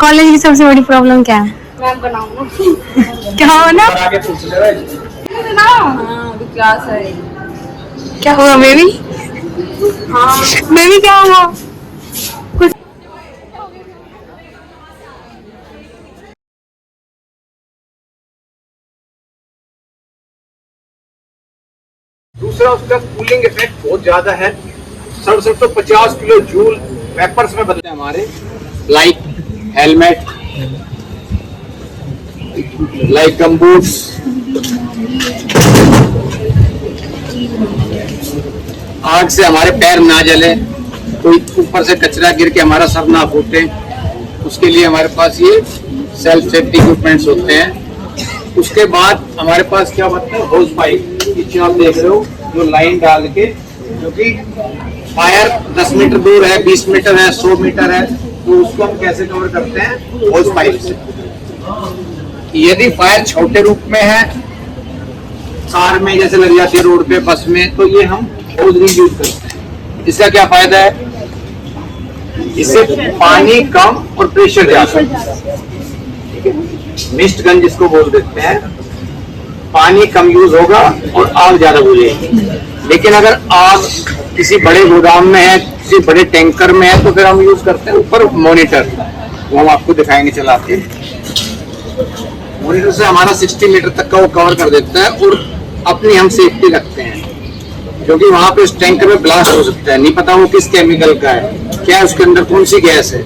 College की सबसे बड़ी प्रॉब्लम क्या है? मैम बनाऊंगा क्या हो ना? क्लास है। क्या हुआ बेबी? हाँ बेबी क्या हुआ? कुछ दूसरा उसका कूलिंग इफेक्ट बहुत ज्यादा है। सबसे तो 50 किलो जूल वेपर्स में बदलते हैं हमारे, लाइक हेलमेट, लाइक गमबूट्स, आग से हमारे पैर ना जले, कोई ऊपर से कचरा गिर के हमारा सर ना फूटे, उसके लिए हमारे पास ये सेल्फ सेफ्टी इक्विपमेंट्स होते हैं। उसके बाद हमारे पास क्या होता है, होज पाइप, पीछे आप देख रहे हो, जो लाइन डाल के, क्योंकि फायर 10 मीटर दूर है, 20 मीटर है, 100 मीटर है, तो उसको हम कैसे कवर करते हैं, होज पाइप से। यदि फायर छोटे रूप में है, कार में जैसे लग जाती है, रोड पे, बस में, तो ये हम होज नहीं यूज करते हैं। इसका क्या फायदा है, इससे पानी कम और प्रेशर ज्यादा, मिस्ट गन जिसको बोल देते हैं, पानी कम यूज होगा और आग ज्यादा बुझेगी। लेकिन अगर आग किसी बड़े गोदाम में है, किसी बड़े टैंकर में है, तो फिर हम यूज करते हैं ऊपर मॉनिटर, वो हम आपको दिखाएंगे चला के। मॉनिटर से हमारा 60 मीटर तक का वो कवर कर देता है, और अपनी हम सेफ्टी रखते हैं, क्योंकि वहां पे उस टैंकर में ब्लास्ट हो सकता है, नहीं पता वो किस केमिकल का है, क्या है उसके अंदर, कौन सी गैस है,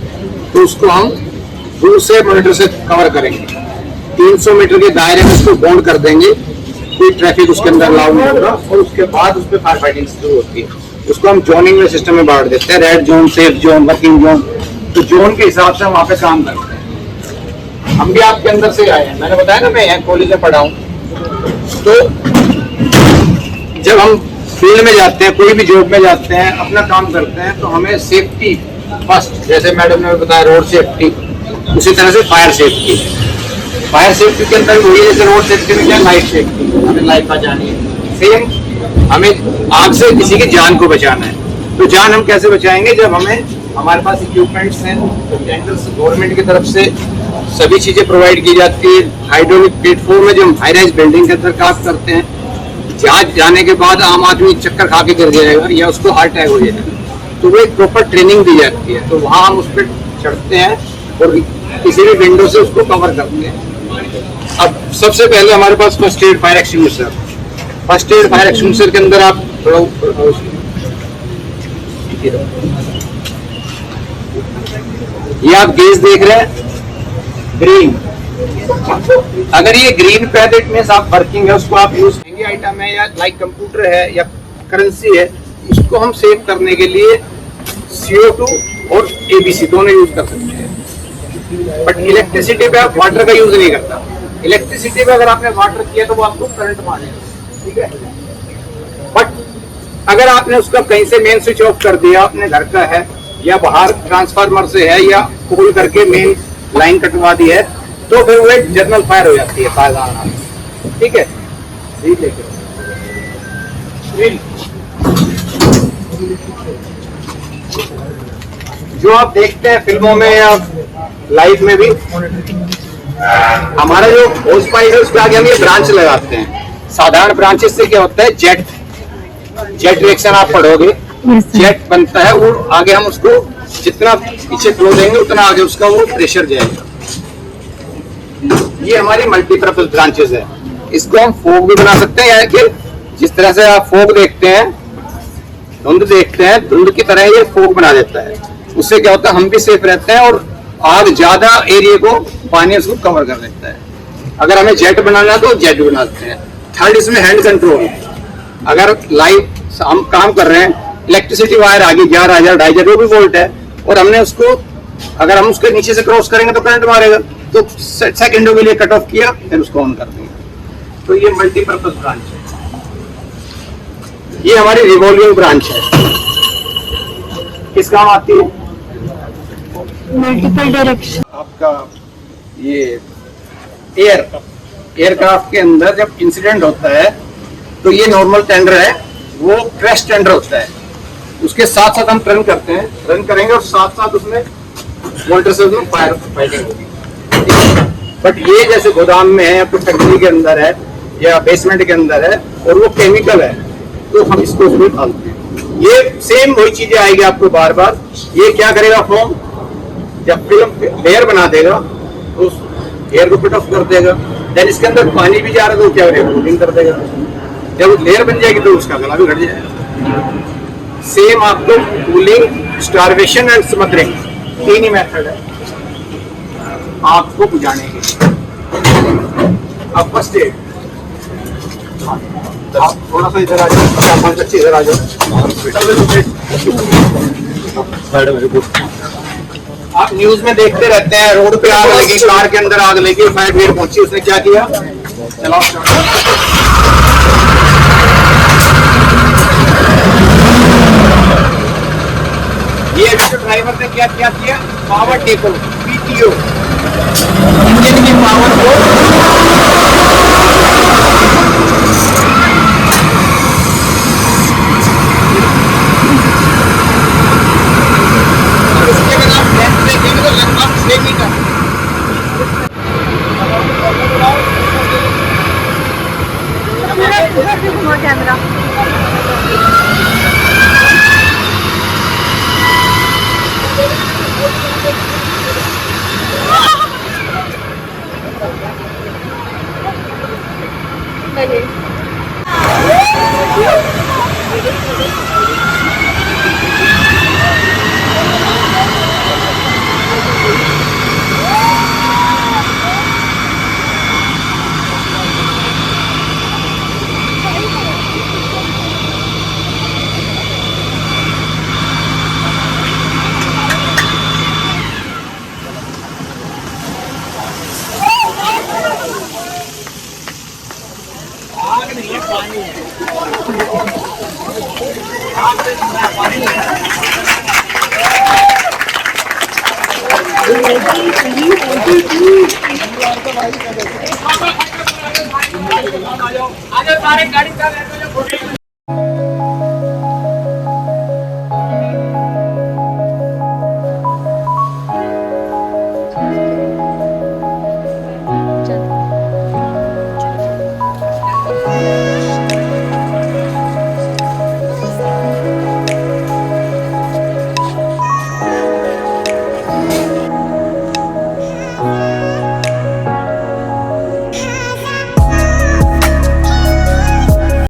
तो उसको हम दूर से मॉनिटर से कवर करेंगे। 300 मीटर के दायरे में उसको बॉन्ड कर देंगे, कोई ट्रैफिक उसके अंदर अलाउ नहीं होगा, और उसके बाद उस पर फायर फाइटिंग शुरू होती है। उसको हम जोनिंग में सिस्टम में बांट देते हैं, red zone, safe zone, working zone, तो जोन के हिसाब से हम वहाँ पे काम करते हैं। हम भी आपके अंदर से आए हैं, मैंने बताया ना मैं यहाँ कॉलेज में पढ़ा हूँ, तो जब हम फील्ड में जाते हैं, कोई भी जॉब में जाते हैं, अपना काम करते हैं, तो हमें सेफ्टी फर्स्ट, जैसे मैडम ने बताया रोड सेफ्टी, उसी तरह से फायर सेफ्टी। फायर सेफ्टी के अंदर वही, जैसे रोड सेफ्टी में क्या, लाइफ सेफ्टी, हमें लाइफ बचानी है, सेम हमें आग से किसी की जान को बचाना है। तो जान हम कैसे बचाएंगे, जब हमारे पास इक्विपमेंट्स हैं, टेंडर्स गवर्नमेंट की तरफ से सभी चीजें प्रोवाइड की जाती है। हाइड्रोलिक प्लेटफॉर्म में जो हम हाई राइज बिल्डिंग के अंदर काम करते हैं, जहाँ जाने के बाद आम आदमी चक्कर खा के गिर जाएगा या उसको हार्ट अटैक हो जाएगा, तो वो एक प्रॉपर ट्रेनिंग दी जाती है, तो वहाँ हम उस पर चढ़ते हैं और किसी भी विंडो से उसको कवर करते हैं। अब सबसे पहले हमारे पास first aid fire extinguisher, first aid fire extinguisher के अंदर आप थोड़ा ये आप गैस देख रहे हैं, ग्रीन, अगर ये ग्रीन पे है तो इट मींस आप वर्किंग है, उसको आप यूज करेंगे। आइटम है या लाइक कंप्यूटर है या करेंसी है, इसको हम सेव करने के लिए CO2 और ABC दोनों यूज कर सकते हैं। बट इलेक्ट्रिसिटी पे आप वाटर का यूज नहीं करता। इलेक्ट्रिसिटी पे अगर आपने वाटर किया तो वो आपको करंट मारेगा, ठीक है। बट अगर आपने उसका कहीं से मेन स्विच ऑफ कर दिया, अपने घर का है या बाहर ट्रांसफार्मर से है या खोल करके मेन लाइन कटवा दी है, तो फिर वो एक जनरल फायर हो जाती है, ठीक है। जो आप देखते हैं फिल्मों में या लाइफ में भी, हमारा जो होज पाइप है उसके आगे हम ये ब्रांच लगाते हैं। साधारण ब्रांचेस से क्या होता है, जेट रिएक्शन आप पढ़ोगे, जेट बनता है और आगे हम उसको जितना पीछे फ्लो देंगे उतना आगे उसका वो प्रेशर जाएगा। ये हमारी मल्टीपर्पज ब्रांचेस है। इसको हम फोक भी बना सकते हैं, या कि जिस तरह से आप फोक देखते हैं, धुंध देखते हैं, धुंध की तरह ये फोक बना देता है। उससे क्या होता है, हम भी सेफ रहते हैं और आग ज्यादा एरिया को पानी उसको कवर कर देता है। अगर हमें जेट बनाना है तो जेट बनाते हैं। थर्ड, इसमें हैंड कंट्रोल। अगर लाइव हम काम कर रहे हैं, इलेक्ट्रिसिटी वायर आगे 11,000 2,500 जो भी वोल्ट है, और हमने उसको, अगर हम उसके नीचे से क्रॉस करेंगे तो करंट मारेगा, तो सेकंडों के लिए कट ऑफ किया, फिर उसको ऑन कर दिया। तो ये मल्टीपर्पज ब्रांच है। ये हमारी रिवॉल्विंग ब्रांच है। किस काम आती है? Multiple direction. आपका ये एयरक्राफ्ट के अंदर जब इंसिडेंट होता है, तो ये नॉर्मल टेंडर है, वो क्रैश टेंडर होता है। उसके साथ साथ हम रन करते हैं, रन करेंगे और साथ साथ उसमें मोटर से उसमें फायर फाइटिंग होगी। बट ये जैसे गोदाम में है या फिर फैक्ट्री के अंदर है या बेसमेंट के अंदर है और वो केमिकल है, तो हम इसको उसमें डालते हैं। ये सेम वही चीजें आएगी आपको बार बार। ये क्या करेगा फोम, जब फिल्म लेयर बना देगा तो उस लेयर को फिट ऑफ कर देगा। देन इसके अंदर पानी भी जा रहा है तो क्या करेगा, कूलिंग कर देगा। जब लेयर बन जाएगी तो उसका गला भी घट जाएगा। सेम आपको कूलिंग, स्टारवेशन एंड स्मदरिंग, तीन ही मेथड है आपको बुझाने के। अब फर्स्ट एड, आप थोड़ा सा इधर आ जाओ, 5 बच्चे इधर आ जाओ। आप न्यूज में देखते रहते हैं, रोड पे आग लगी, कार के अंदर आग लगी, फायर ब्रिगेड पहुंची, उसने क्या किया, चलाओ। ये अभी जो ड्राइवर ने क्या किया, पावर टेबल पीटीओ, इंजन की पावर को उसके अगर आप लेंथ देखेंगे तो लगभग 6 मीटर। कैमरा